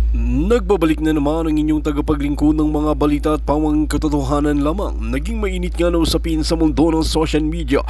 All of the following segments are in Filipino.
Nagbabalik na naman ang inyong tagapaglingkod ng mga balita at pawang katotohanan lamang. Naging mainit nga na usapin sa mundo ng social media.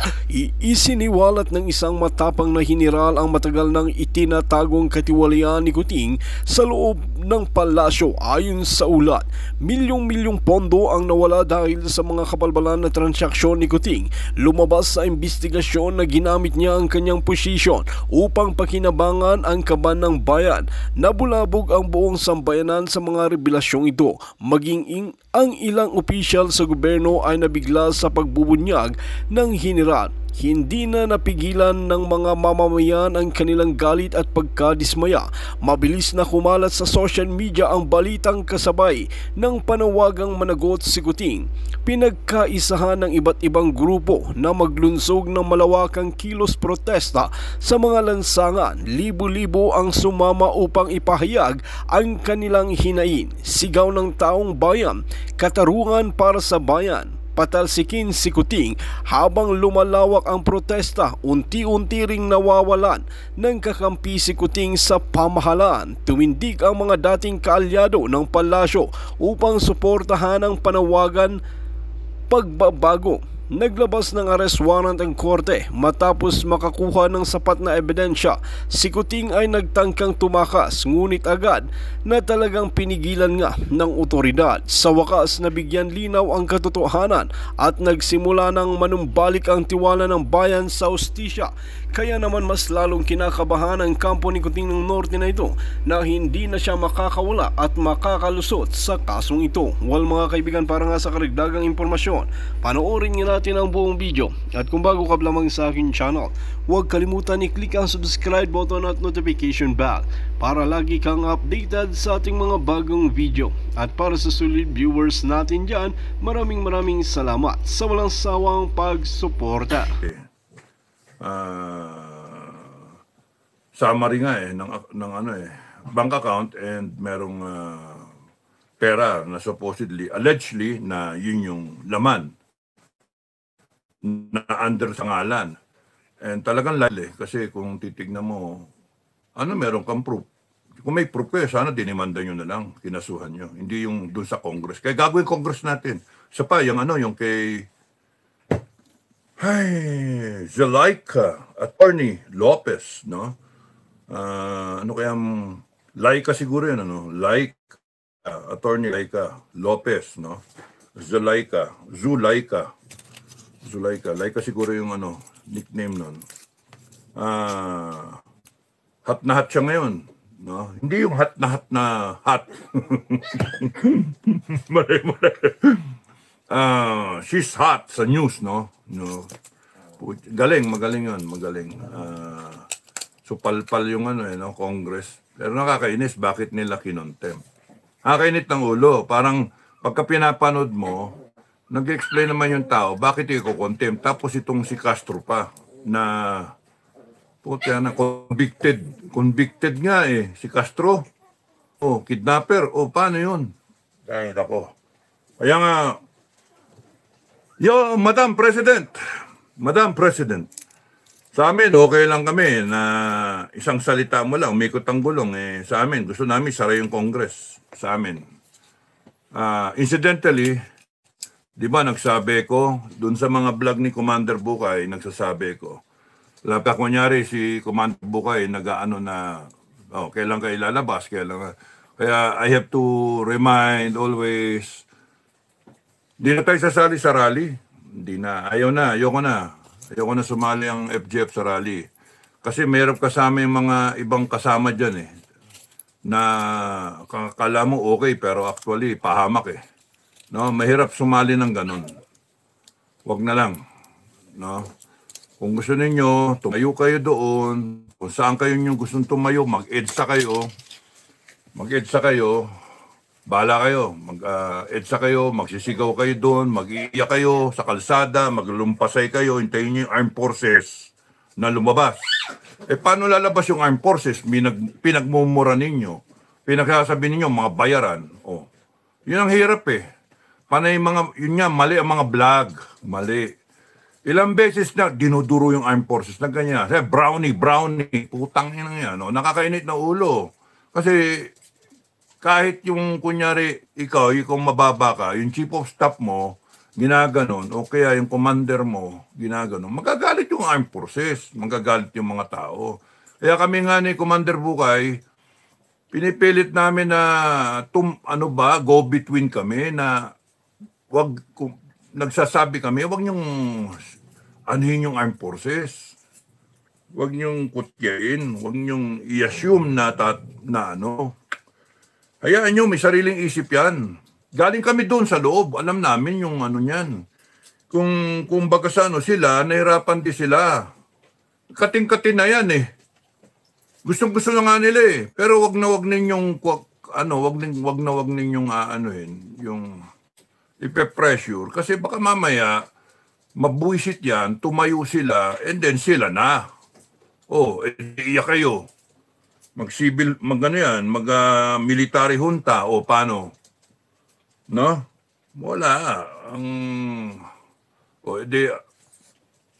Isiniwalat ng isang matapang na hiniral ang matagal nang itinatagong katiwalian ni Kuting sa loob ng palasyo. Ayon sa ulat, milyong-milyong pondo ang nawala dahil sa mga kabalbalan na transaksyon ni Kuting. Lumabas sa investigasyon na ginamit niya ang kanyang posisyon upang pakinabangan ang kaban ng bayan. Nabulabog ang buong sambayanan sa mga revelasyong ito, maging ang ilang opisyal sa gobyerno ay nabigla sa pagbubunyag ng hiniral. Hindi na napigilan ng mga mamamayan ang kanilang galit at pagkadismaya. Mabilis na kumalat sa social media ang balitang kasabay ng panawagang managot si Kuting. Pinagkaisahan ng iba't ibang grupo na maglunsog ng malawakang kilos protesta sa mga lansangan. Libo-libo ang sumama upang ipahayag ang kanilang hinain. Sigaw ng taong bayan, katarungan para sa bayan. Patalsikin si Kuting. Habang lumalawak ang protesta, unti-unti ring nawawalan ng kakampi si Kuting sa pamahalaan. Tumindig ang mga dating kaalyado ng palasyo upang suportahan ang panawagan pagbabago. Naglabas ng arrest warrant ang korte matapos makakuha ng sapat na ebidensya. Si Kuting ay nagtangkang tumakas, ngunit agad na talagang pinigilan nga ng otoridad. Sa wakas, nabigyan linaw ang katotohanan at nagsimula ng manumbalik ang tiwala ng bayan sa hustisya. Kaya naman mas lalong kinakabahan ang kampo ni Kuting ng Norte na ito na hindi na siya makakawala at makakalusot sa kasong ito. Well mga kaibigan, para nga sa karagdagang impormasyon, panoorin nga natin ang buong video. At kung bago ka lamang sa aking channel, huwag kalimutan i-click ang subscribe button at notification bell para lagi kang updated sa ating mga bagong video. At para sa solid viewers natin dyan, maraming salamat sa walang sawang pagsuporta. Summary nga ng bank account, and merong pera na supposedly, allegedly, na yun yung laman na under sa ngalan. And talagang likely, kasi kung titignan mo, meron kang proof. Kung may proof sana dinimanda nyo na lang, kinasuhan nyo. Hindi yung dun sa Congress. Kaya gagawin Congress natin. Isa pa, yung yung kay Zulaika, Attorney Lopez, no? Laika siguro yun, Attorney Laika Lopez, no? Zulaika, Laika siguro yung nickname nun. Hot na hot siya ngayon, no? Hindi yung hot na hot. Mali. She's hot sa news, no? Magaling yun. So palpal yung Congress. Pero nakakainis, bakit nila kinontem? Nakakainit ng ulo. Parang pagka pinapanood mo, nag-explain naman yung tao, bakit i-contempt? Tapos itong si Castro pa, na convicted nga si Castro. Kidnapper. Paano yun? Dahil ako. Kaya nga, Madam President, sa amin, okay lang kami na isang salita mo lang, umikot ang gulong. Sa amin, gusto namin sara yung Congress. Sa amin. Incidentally, di ba nagsabi ko, dun sa mga vlog ni Commander Bukay, nagsasabi ko, kunyari si Commander Bukay, kailan kayo lalabas, kaya I have to remind always, di na tayo sasali sa rally. Hindi na. Ayoko na sumali ang FGF sa rally. Kasi mayroon kasama yung mga ibang kasama dyan na kala mo okay, pero actually pahamak No? Mahirap sumali ng ganun. Wag na lang. No? Kung gusto ninyo, tumayo kayo doon. Kung saan kayo nyo gustong tumayo, mag-EDSA kayo. Bahala kayo, mag-EDSA kayo, magsisigaw kayo doon, mag-iiyak kayo sa kalsada, maglumpasay kayo, hintayin nyo yung armed forces na lumabas. Paano lalabas yung armed forces? Pinagmumura ninyo. Pinagsasabi ninyo, mga bayaran. Yun ang hirap Panay mali ang mga vlog. Mali. Ilang beses na dinuduro yung armed forces na ganyan. Brownie, putang ina yan. Nakakainit na ulo. Kasi kahit yung kunyari ikaw mababa ka, yung chief of staff mo, ginaganon, o kaya yung commander mo, ginaganon, magagalit yung armed forces, magagalit yung mga tao. Kaya kami nga ni Commander Bukay, pinipilit namin na go between kami na nagsasabi kami, wag niyong anuhin yung armed forces. Wag niyong kutyain, wag niyong i-assume na hayaan niyo, may sariling isip yan. Galing kami doon sa loob, alam namin yung niyan. Kung baga sa sila, nahirapan din sila. Kating-kating na yan eh. Gustong-gusto na nga nila eh. Pero wag ninyong wag ninyong yung ipe-pressure kasi baka mamaya mabuisit yan, tumayo sila and then sila na. Iyak kayo. Military junta o paano? No? Wala.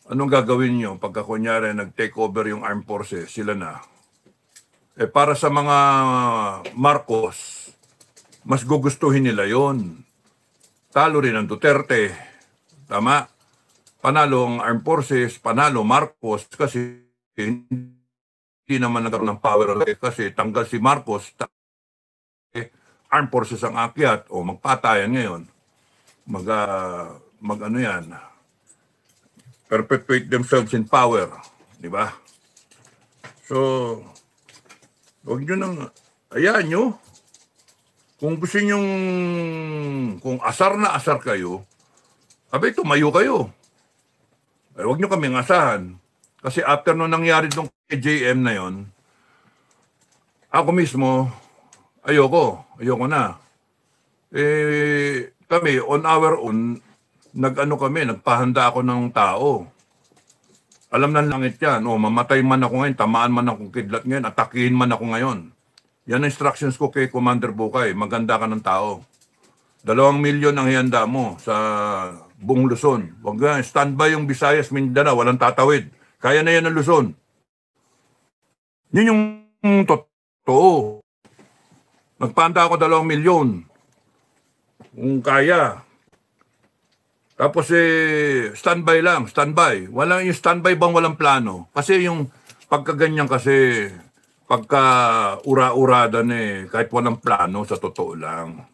Anong gagawin nyo pagka kunyari nag-take over yung armed forces, sila na? Para sa mga Marcos, mas gugustuhin nila yon. Talo rin ang Duterte. Tama? Panalo ang armed forces, panalo Marcos kasi hindi naman nagkaroon ng power kasi tanggal si Marcos, armed forces ang akyat o magpatayan ngayon. Perpetuate themselves in power, di ba? So, huwag nyo nang, hayaan nyo. Kung gusto nyong, kung asar na asar kayo, tumayo kayo. Huwag nyo kaming asahan. Kasi after nung nangyari nung KJM na yon, ako mismo, ayoko na. Kami, on our own, nagpahanda ako ng tao. Alam ng langit yan, mamatay man ako ngayon, tamaan man akong kidlat ngayon, atakihin man ako ngayon. Yan ang instructions ko kay Commander Bukay, maganda ka ng tao. 2 milyon ang hihanda mo sa buong Luzon. Huwag nga, standby yung Visayas, Mindanao, walang tatawid. Kaya na yan ang Luzon. Yun yung totoo. Nagpanda ako 2 milyon. Kung kaya. Tapos standby lang, standby. Walang yung standby bang walang plano. Kasi yung pagkaganyan kasi, pagka ura-uradan kahit walang plano, sa totoo lang.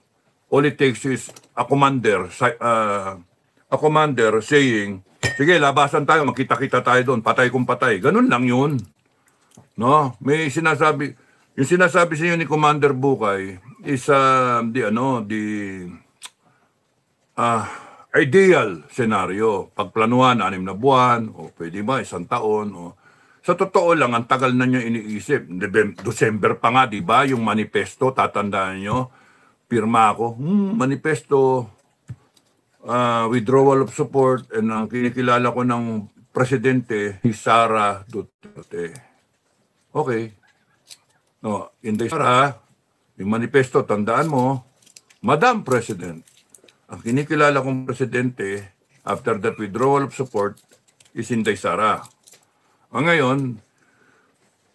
All it takes is a commander saying, sige, labasan tayo, makita-kita tayo doon, patay kung patay. Ganun lang yun. No? May sinasabi, yung sinasabi sa inyo ni Commander Bukay is ideal scenario. Pagplanuhan, 6 na buwan, o pwede ba, 1 taon, sa totoo lang, ang tagal na nyo iniisip. December pa nga, di ba, yung manifesto, tatandaan nyo, pirma ako, manifesto, withdrawal of support, and ang kinikilala ko ng presidente, si Sara Duterte. Okay. No, Inday Sara, yung manifesto, tandaan mo, Madam President, ang kinikilala kong presidente, after that withdrawal of support, is Inday Sara. Ngayon,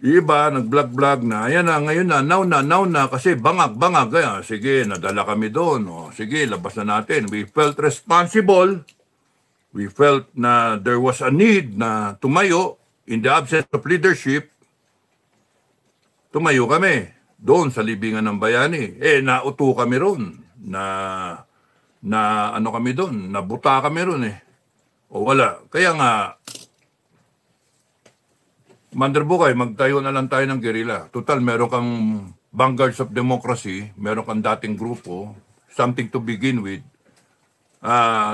iba, nag-vlog na, ayan na, ngayon na, now na, kasi bangag, kaya, sige, nadala kami doon, sige, labas na natin. We felt responsible, we felt na there was a need na tumayo, in the absence of leadership, tumayo kami, doon sa libingan ng bayani. Nauto kami ron, kami doon, nabuta kami ron o wala, kaya nga, Commander Bukay, magtayo na lang tayo ng guerrilla. Total, meron kang Vanguards of Democracy, meron kang dating grupo, something to begin with.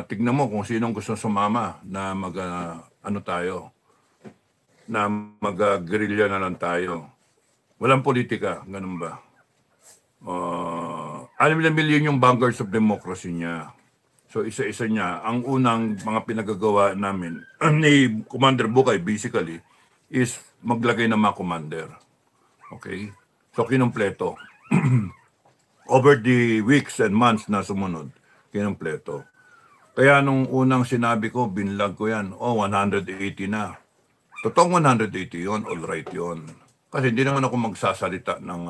Tignan mo kung sinong gusto sumama na mag-guerrilla na lang tayo. Walang politika, ganun ba? 6 na milyon yung Vanguards of Democracy niya. So, isa-isa niya. Ang unang mga pinagagawa namin ni Commander Bukay, basically, is maglagay ng mga commander. Okay? So, kinumpleto. Over the weeks and months na sumunod, kinumpleto. Kaya nung unang sinabi ko, binlag ko yan, 180 na. Totoong 180 yon, all right yon. Kasi hindi naman ako magsasalita ng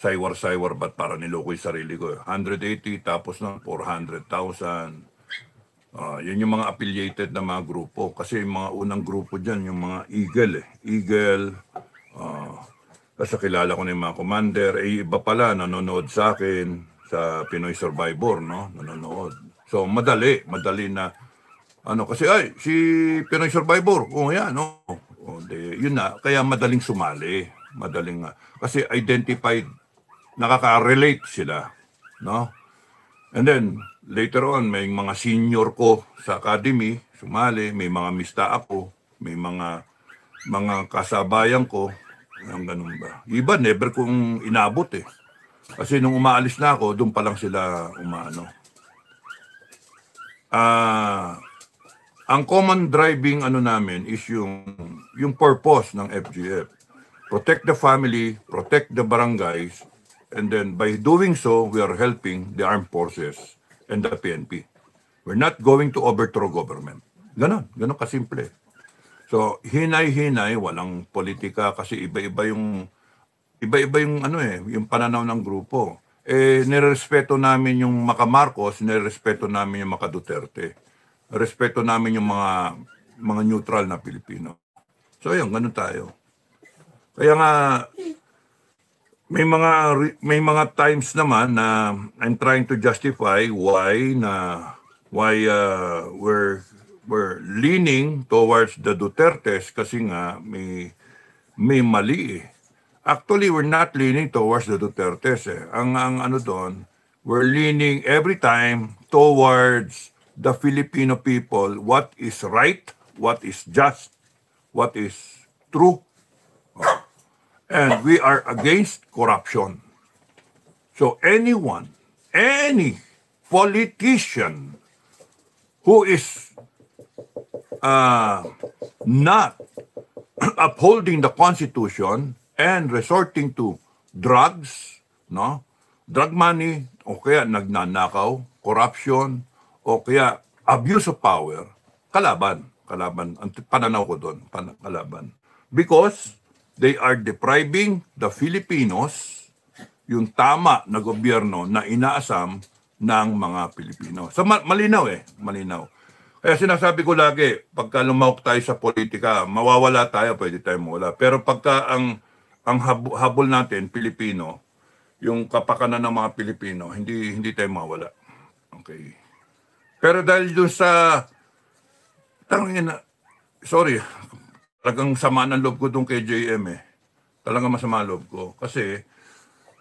saywar-saywar ba't para niloko yung sarili ko. 180 tapos ng 400,000. Yun yung mga affiliated na mga grupo. Kasi yung mga unang grupo dyan, yung mga Eagle Eagle. Kasi kilala ko na yung mga commander. Iba pala, nanonood sa akin sa Pinoy Survivor, no? Nanonood. So, madali na, kasi, si Pinoy Survivor, yan, no? Yun na, kaya madaling sumali. Kasi identified, nakaka-relate sila, no? And then, later on, may mga senior ko sa academy, sumali, may mga mista ako, may mga kasabayan ko, ang ganun ba. Iba, never kong inabot eh. Kasi nung umaalis na ako, doon pa lang sila umaano. Ang common driving namin is yung purpose ng FGF. Protect the family, protect the barangays, and then by doing so, we are helping the armed forces and the PNP. We're not going to overthrow government. Ganon kasimple. So, hinay-hinay, walang politika kasi iba-iba yung yung pananaw ng grupo. Nirespeto namin yung Maka Marcos, nirespeto namin yung Maka Duterte. Respeto namin yung mga neutral na Pilipino. So, yun, ganun tayo. Kaya nga, may mga times naman na I'm trying to justify why we're leaning towards the Dutertes kasi nga may mali eh. Actually, we're not leaning towards the Dutertes eh. Ang doon, we're leaning every time towards the Filipino people, what is right, what is just, what is true. And we are against corruption. So any politician who is not upholding the Constitution and resorting to drugs, no? Drug money, o kaya nagnanakaw, corruption, o kaya abuse of power, kalaban. Ang pananaw ko doon, kalaban. Because they are depriving the Filipinos yung tama na gobyerno na inaasam ng mga Pilipino. So malinaw malinaw. Kaya sinasabi ko lagi, pagka lumahok tayo sa politika, mawawala tayo, pwede tayo mawala. Pero pagka ang habol natin, Pilipino, yung kapakanan ng mga Pilipino, hindi tayo mawala. Okay. Pero dahil dun sa, talagang sama ng loob ko dun kay JM eh. Talagang masama loob ko. Kasi,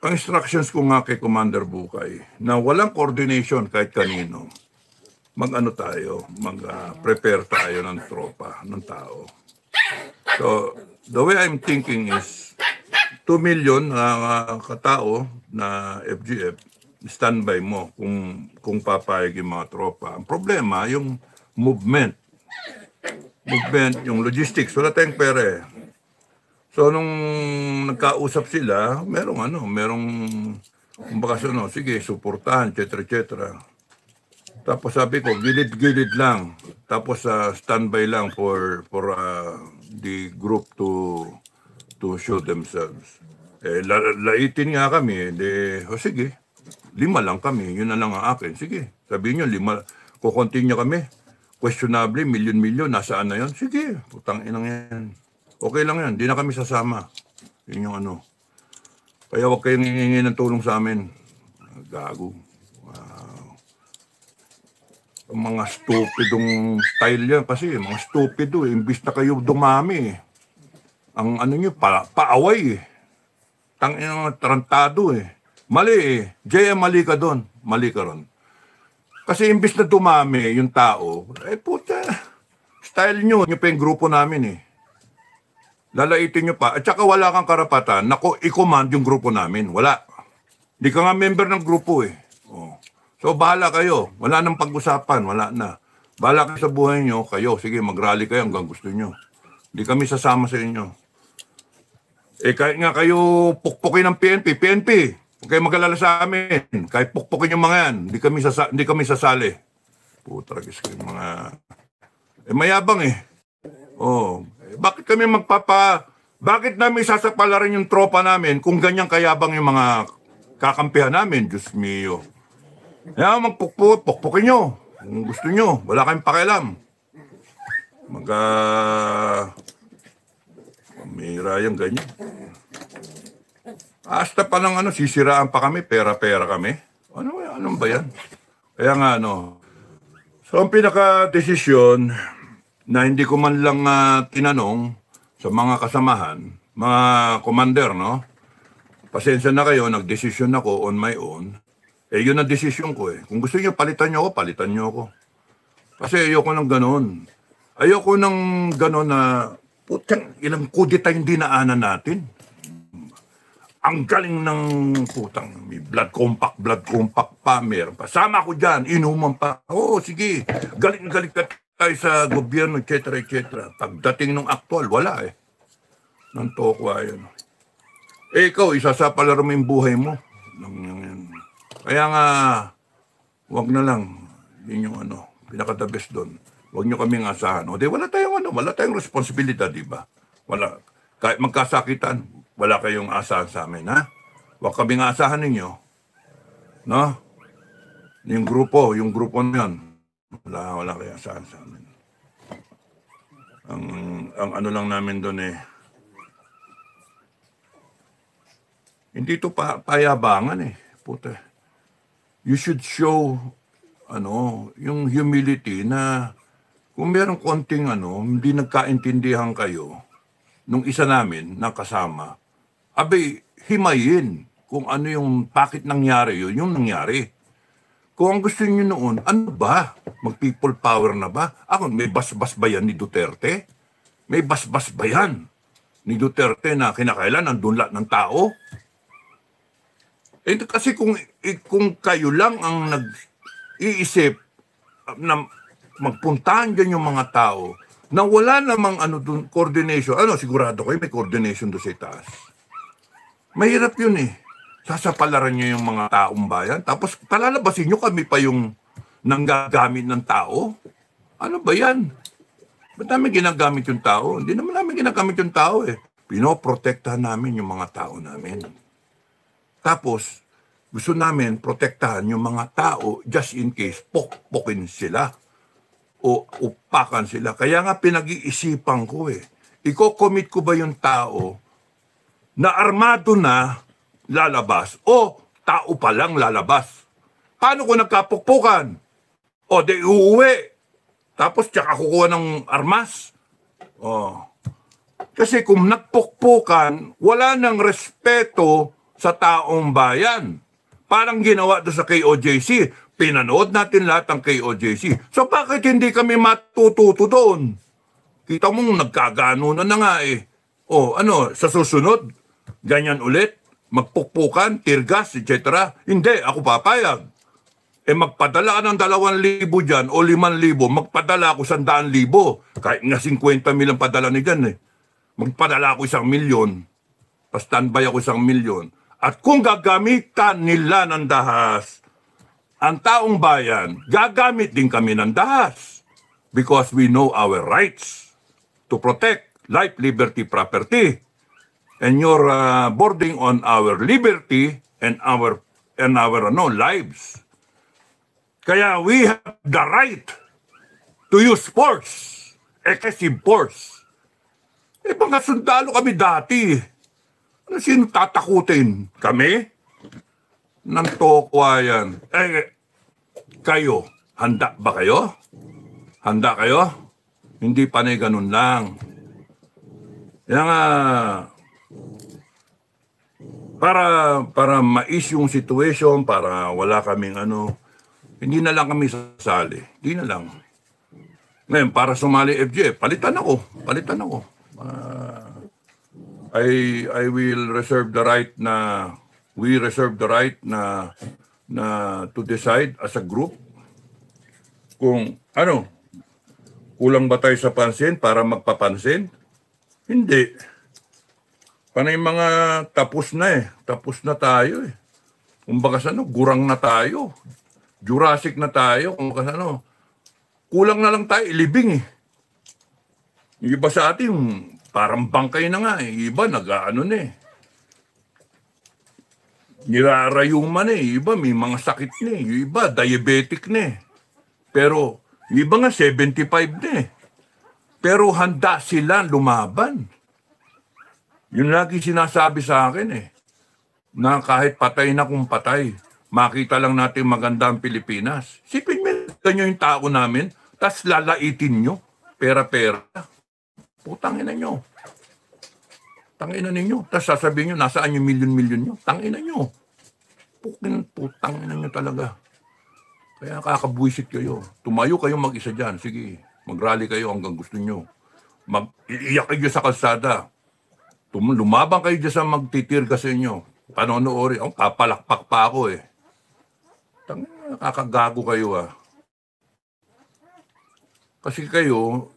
ang instructions ko nga kay Commander Bukay, na walang coordination kahit kanino, mag-prepare tayo ng tropa, ng tao. So, the way I'm thinking is, 2 million na katao na FGF, standby mo kung papayag yung mga tropa. Ang problema, yung movement, yung logistics, wala tayong pera eh. So, nung nagkausap sila, merong sige, suportahan, etc. Tapos sabi ko, gilid-gilid lang. Tapos standby lang for the group to show themselves. Laitin nga kami, sige, 5 lang kami, yun na lang ang akin. Sige, sabihin nyo, 5, kukontinue kami. Questionably, milyon-milyon, nasaan na yun? Sige, putang inang yan. Okay lang yan, di na kami sasama. Yun yung Kaya huwag kayong hihingi ng tulong sa amin. Gago. Mga stupidong style yan kasi mga stupido imbis na kayo dumami ang nyo paaway tangina tarantado mali JM, mali ka doon, mali ka ron kasi imbis na dumami yung tao puta style nyo pa yung grupo namin lalaitin nyo pa at saka wala kang karapatan na i-command yung grupo namin, wala, di ka nga member ng grupo So, bahala kayo. Wala nang pag-usapan. Wala na. Bahala kayo sa buhay nyo. Kayo, sige, mag-rally kayo hanggang gusto nyo. Hindi kami sasama sa inyo. Kahit nga kayo pukpukin ng PNP. Huwag kayo mag-alala sa amin. Kahit pukpukin yung mga yan, hindi kami sasali. Putragis kayo mga... mayabang bakit kami Bakit namin sasapalarin yung tropa namin kung ganyan kayabang yung mga kakampihan namin? Diyos mio. Kaya pukpukin nyo. Kung gusto nyo, wala kayong pakialam. Mira yung ganyan. Hasta pa ng sisiraan pa kami, pera-pera kami. Anong ba yan? Kaya nga so ang pinaka-desisyon na hindi ko man lang tinanong sa mga kasamahan, mga commander, no? Pasensya na kayo, nagdesisyon ako on my own. Yun ang desisyon ko eh. Kung gusto niyo palitan niyo ako. Kasi ayoko ng ganon. Ayoko ng ganon na, putang, ilang kudita yung dinaanan natin. Ang galing ng putang, may blood compact pa, meron pa. Sama ko dyan, inuman pa. Sige, galing ka tayo sa gobyerno, etc. Pagdating ng aktual, wala eh. Nang tokwa yun. Ikaw, isasapalaro mo yung buhay mo. Kaya nga, wag na lang. Yun yung pinaka-the best doon. Wag nyo kaming asahan. Wala tayong responsibilidad, di ba? Wala. Kahit magkasakitan, wala kayong asahan sa amin, ha? Wag kaming asahan ninyo. No? Yung grupo na yan, wala kayong asahan sa amin. Ang lang namin doon hindi to payabangan Puta. You should show, yung humility na kung meron konting hindi nagkaintindihan kayo, nung isa namin na kasama, himayin kung bakit nangyari yun, yung nangyari. Kung ang gusto niyo noon, ano ba? Mag-people power na ba? May basbas ba yan ni Duterte? May basbas ba yan ni Duterte na kinakailan nandun lahat ng tao? Kasi kung kayo lang ang nag-iisip na magpuntahan dyan yung mga tao na wala namang dun, coordination, sigurado kayo may coordination doon sa itaas. Mahirap yun Sasapalaran nyo yung mga taong bayan, tapos palalabasin nyo kami pa yung nanggagamit ng tao. Ano ba yan? Ba't namin ginagamit yung tao? Hindi naman namin ginagamit yung tao Pinoprotektahan namin yung mga tao namin. Tapos, gusto namin protektahan yung mga tao just in case pokpokin sila o upakan sila. Kaya nga pinag-iisipan ko Iko-commit ko ba yung tao na armado na lalabas o tao pa lang lalabas? Paano kung nagkapukpukan? O di uuwi. Tapos tsaka kukuha ng armas? Kasi kung nagpukpukan, wala nang respeto sa taong bayan. Parang ginawa doon sa KOJC. Pinanood natin lahat ng KOJC. So bakit hindi kami matututo doon? Kita mong nagkagano na nga sa susunod, ganyan ulit, magpukpukan, tirgas, etc. Hindi, ako papayag. Magpadala ka ng 2,000 dyan o 5,000, magpadala ako 100,000. Kahit nga 50 mil ang padala ni dyan Magpadala ako 1,000,000. Pa-standby ako 1,000,000. At kung gagamitan nila ng dahas, ang taong bayan, gagamit din kami ng dahas. Because we know our rights to protect life, liberty, property. And you're boarding on our liberty and our lives. Kaya we have the right to use force, excessive force. Mga sundalo kami dati. Sino tatakutin? Kami? Nang tokwa yan. Kayo, handa ba kayo? Handa kayo? Hindi panay ganun lang. Yan nga, para mais yung situation, para wala kaming hindi na lang kami sasali. Hindi na lang. Ngayon, para sumali FJ, palitan ako. I will reserve the right we reserve the right na to decide as a group kung kulang ba tayo sa pansin para magpapansin? Hindi. Panay mga tapos na tayo Kumbaga gurang na tayo. Jurassic na tayo. Kumbaga kulang na lang tayo ilibing Yung iba sa atin, parang bangkay na nga eh. Iba nag-ano na eh. Nirarayuman eh. Iba may mga sakit na eh. Iba diabetic na eh. Pero iba nga 75 na eh. Pero handa sila lumaban. Yun lagi sinasabi sa akin eh. Na kahit patay na kung patay, makita lang natin maganda ang Pilipinas. Sipin mo, ganyan yung tao namin, tas lalaitin nyo, pera-pera. Putangin na nyo. Tangina ninyo. Tas sasabihin nyo, nasaan yung milyon-milyon nyo? Tangina nyo. Putangin na nyo talaga. Kaya kakabuisit kayo. Tumayo kayo mag-isa dyan. Sige, mag-rally kayo hanggang gusto nyo. Iiyak kayo sa kalsada. Lumabang kayo dyan sa magtitirga sa inyo. Panonoori. Papalakpak pa ako eh. Nakakagago kayo ah. Kasi kayo,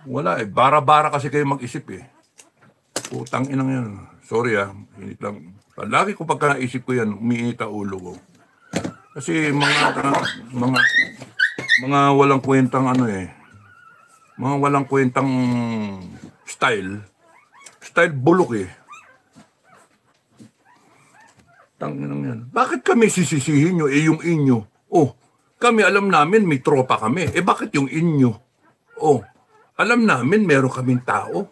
wala eh. Bara-bara kasi kayo mag-isip eh. Putang inang yan. Sorry ah. Init lang. Lagi ko pagka naisip ko yan, umiinit ang ulo ko. Kasi mga walang kwentang ano eh. Mga walang kwentang style. Style bulok eh. Tanginang yan. Bakit kami sisisihin nyo? Eh yung inyo. Oh, kami alam namin may tropa kami. Eh bakit yung inyo? Oh, alam namin meron kaming tao.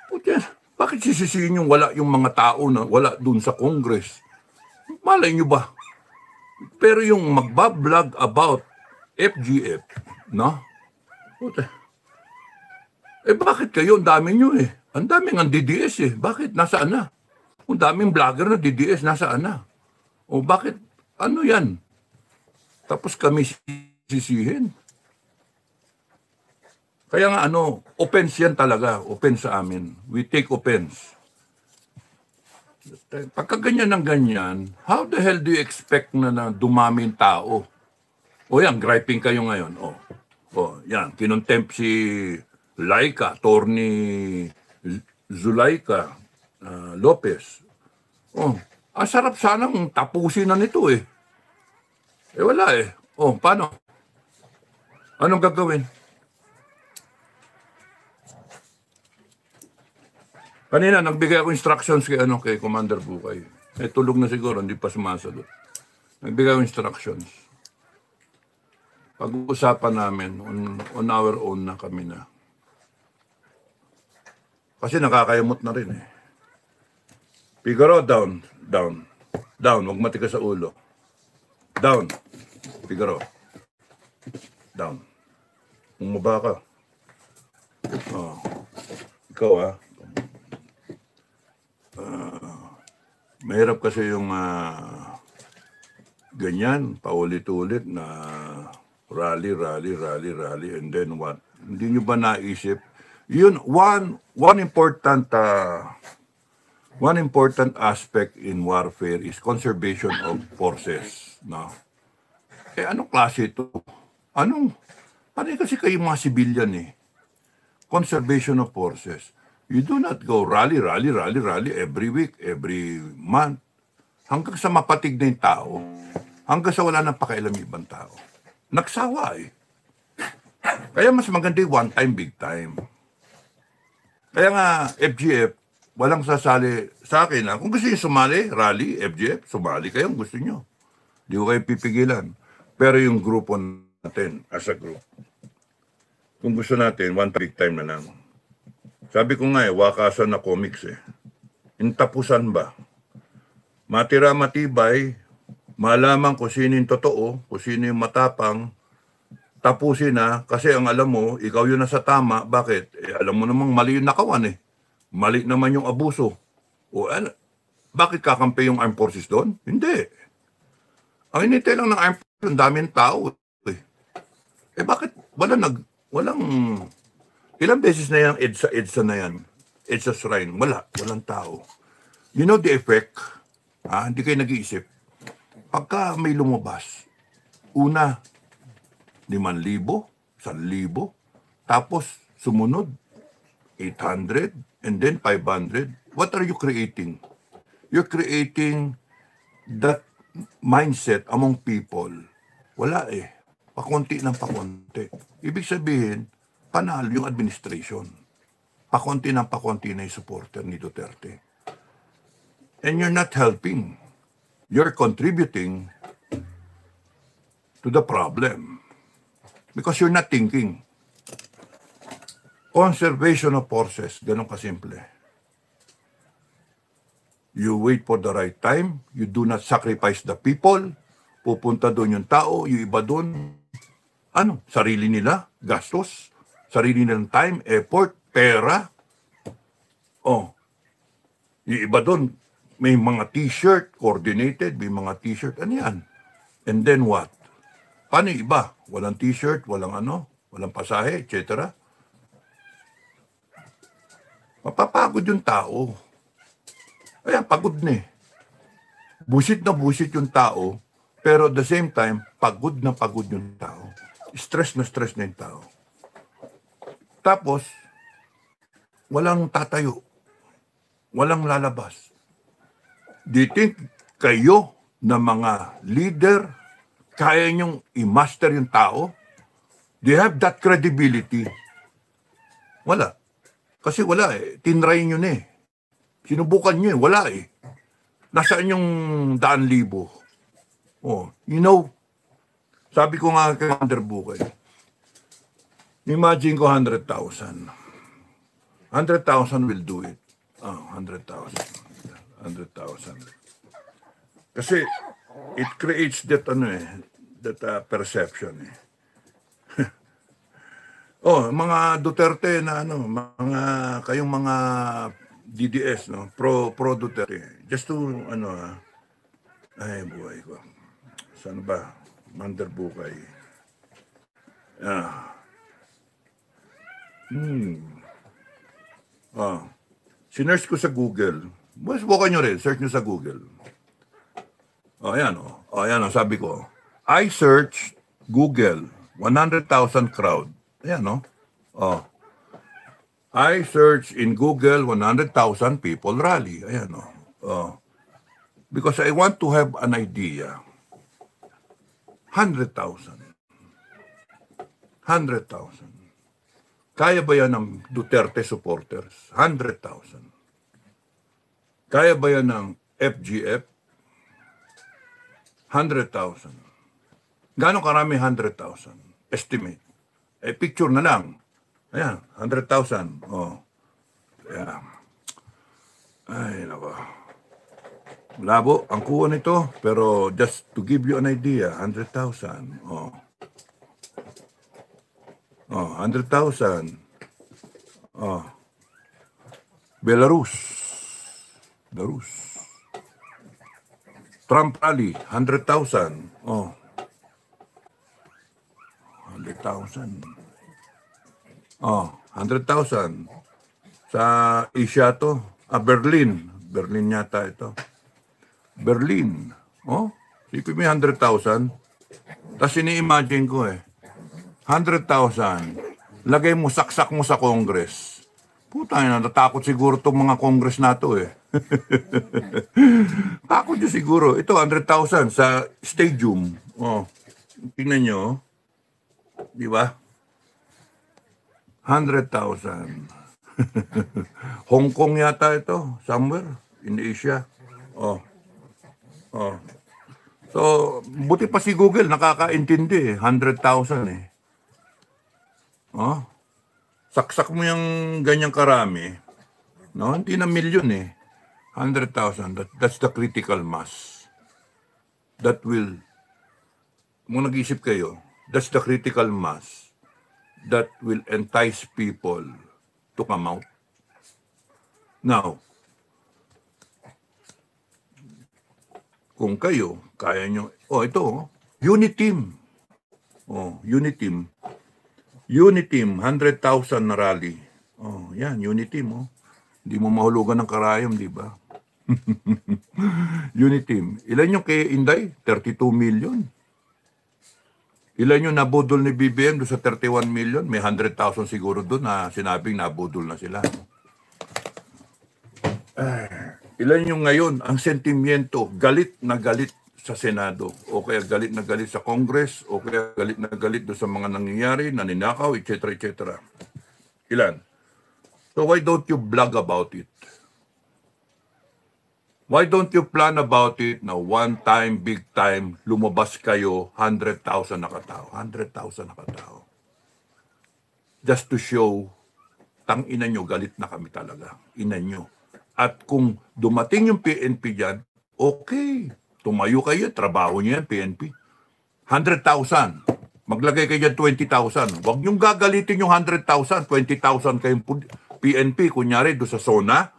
Puti, bakit sisisihin nyo wala yung mga tao na wala dun sa Congress? Malay nyo ba? Pero yung magbablog about FGF, no? Puti. Eh bakit kayo? Ang dami nyo eh. Ang daming ang DDS eh. Bakit? Nasaan na? Ang daming vlogger na DDS, nasaan na? O bakit? Ano yan? Tapos kami sisihin. Kaya nga ano, offense yan talaga. Offense sa amin. We take offense. Pagka ganyan ng ganyan, how the hell do you expect na dumami yung tao? O yan, griping kayo ngayon. O yan, kinontempt si Laika, Attorney Zulaika Lopez. Oh, ang sarap sanang tapusin na nito eh. Eh wala eh. Oh, paano? Anong gagawin? Kanina nagbigay ako instructions kay Commander Bukay. Eh tulog na siguro, hindi pa sumasagot. Nagbigay ako instructions. Pag-uusapan namin on our own na kami na. Kasi nakakayamot na rin eh. Figaro, down. Huwag matigas sa ulo. Down. Figaro. Down. Umaba ka. Oh. Ikaw mahirap kasi yung ganyan, paulit-ulit na rally, and then what? Hindi nyo ba naisip? Yun, one important aspect in warfare is conservation of forces. No? Eh, anong klase ito? Panay kasi kayo mga civilian eh. Conservation of forces. You do not go rally every week, every month. Hanggang sa mapatig na yung tao. Hanggang sa wala nang pakialam yung ibang tao. Nagsawa eh. Kaya mas maganda yung one time, big time. Kaya nga, FGF, walang sasali sa akin. Kung gusto nyo sumali, rally, FGF, sumali kayo, gusto nyo. Di ko kayo pipigilan. Pero yung grupo natin, as a group, kung gusto natin, one big time na lang. Sabi ko nga wakasan na comics eh. Intapusan ba? Matira matibay, malaman kung sino yung totoo, kung sino yung matapang, tapusin na, kasi ang alam mo, ikaw yun nasa tama. Bakit? Eh, alam mo namang mali yung nakawan eh. Mali naman yung abuso. O bakit kakampi yung armed forces doon? Hindi. Ang inintay lang ng armed forces, ang daming tao eh. Eh bakit walang ilang beses na yan, EDSA na yan, EDSA shrine, walang tao. You know the effect? Hindi kayo nag-iisip. Pagka may lumabas, una, 5,000, 1,000, tapos sumunod, 800, and then 500. What are you creating? You're creating that mindset among people. Wala eh. Pakunti ng pakunti. Ibig sabihin, panalo yung administration. pakonti ng pakonti na yung supporter ni Duterte. And you're not helping. You're contributing to the problem. Because you're not thinking. Conservation of forces, ganun kasimple. You wait for the right time, you do not sacrifice the people, pupunta doon yung tao, yung iba doon, sarili nila, gastos, sarili nilang time, effort, pera. Yung iba doon, may mga t-shirt, coordinated, may mga t-shirt, ano yan? And then what? Paano yung iba? Walang t-shirt, walang walang pasahe, etc. Mapapagod yung tao. Ayan, pagod na eh. Busit na busit yung tao, pero at the same time, pagod na pagod yung tao. Stress na yung tao. Tapos, walang tatayo. Walang lalabas. Do you think kayo na mga leader, kaya nyong i-master yung tao? Do you have that credibility? Wala. Kasi wala eh. Tinry nyo na eh. Sinubukan nyo eh. Wala eh. Nasaan yung 100,000? Sabi ko nga kay Commander Bukay, imagine ko 100,000. 100,000 will do it. 100,000. 100,000. Kasi it creates that perception eh. Mga Duterte na kayong mga DDS pro Duterte. Just to ay buhay ko. Saan ba? Commander Bukay. Sinearch ko sa Google. Bukan nyo rin, search nyo sa Google. Ayan, sabi ko. I search Google, 100,000 crowd. Ayan, I search in Google, 100,000 people rally. Ayan, because I want to have an idea. 100,000. 100,000. Kaya ba yan ng Duterte supporters? 100,000. Kaya ba yan ng FGF? 100,000. Gano'ng karami 100,000? Estimate. Picture na lang. Ayan, 100,000. Yeah. Ay, nako. Labo ang kuha nito, pero just to give you an idea, 100,000. 100,000. Belarus. Trump rally, 100,000. 100,000. 100,000. Sa Asia to, Berlin. Berlin yata ito. Berlin. Sipin mo 100,000. Tapos ini-imagine ko 100,000. Lagay mo, saksak mo sa Congress. Puta, natatakot siguro itong mga Congress na to Takot nyo siguro. Ito, 100,000 sa stadium. Tingnan nyo. Di ba? 100,000. Hong Kong yata ito. Somewhere in Asia. So, buti pa si Google, nakakaintindi 100,000 saksak mo yung ganyang karami, hindi na milyon 100,000, that's the critical mass. That will, kung nag-isip kayo, that's the critical mass that will entice people to come out. Now, kung kayo, kaya nyo, ito, unit team. Unit team. Unit team, 100,000 na rally. Yan, unit team. Hindi mo mahulugan ng karayom, di ba? Unit team. Ilan yung kay Inday? 32 million. Ilan yung nabudol ni BBM doon sa 31 million? May 100,000 siguro doon na sinabing nabudol na sila. Ilan yung ngayon, ang sentimiento, galit na galit sa Senado, o kaya galit na galit sa Congress, o kaya galit na galit doon sa mga nangyayari, naninakaw, etc. etc. Ilan? So why don't you blog about it? Why don't you plan about it na one time, big time, lumabas kayo, 100,000 na katao, 100,000 na katao. Just to show, tang ina nyo, galit na kami talaga, ina nyo. At kung dumating yung PNP dyan, okay, tumayo kayo, trabaho nyo yan, PNP. 100,000, maglagay kayo dyan 20,000. Huwag nyong gagalitin yung 100,000, 20,000 kayong PNP, kunyari doon sa zona,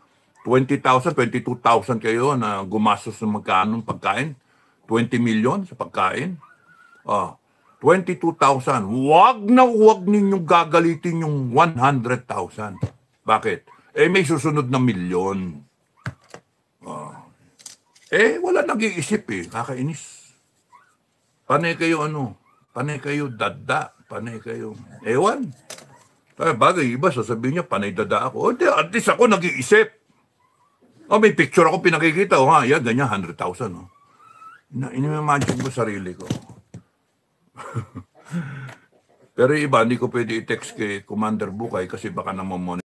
20,000, 22,000 kayo na gumastos ng magkano pagkain, 20 million sa pagkain. 22,000. Huwag ninyong gagalitin yung 100,000. Bakit? May susunod na milyon. Wala nag-iisip Kakainis. Panay kayo Panay kayo dada. Panay kayo ewan. Bagay, iba sasabihin niya, panay dada ako. At least ako nag-iisip. May picture ako pinakikita. Yan, ganyan, 100,000. Ini-imagine ko sarili ko. Pero iba, hindi ko pwede i-text kay Commander Bukay kasi baka naman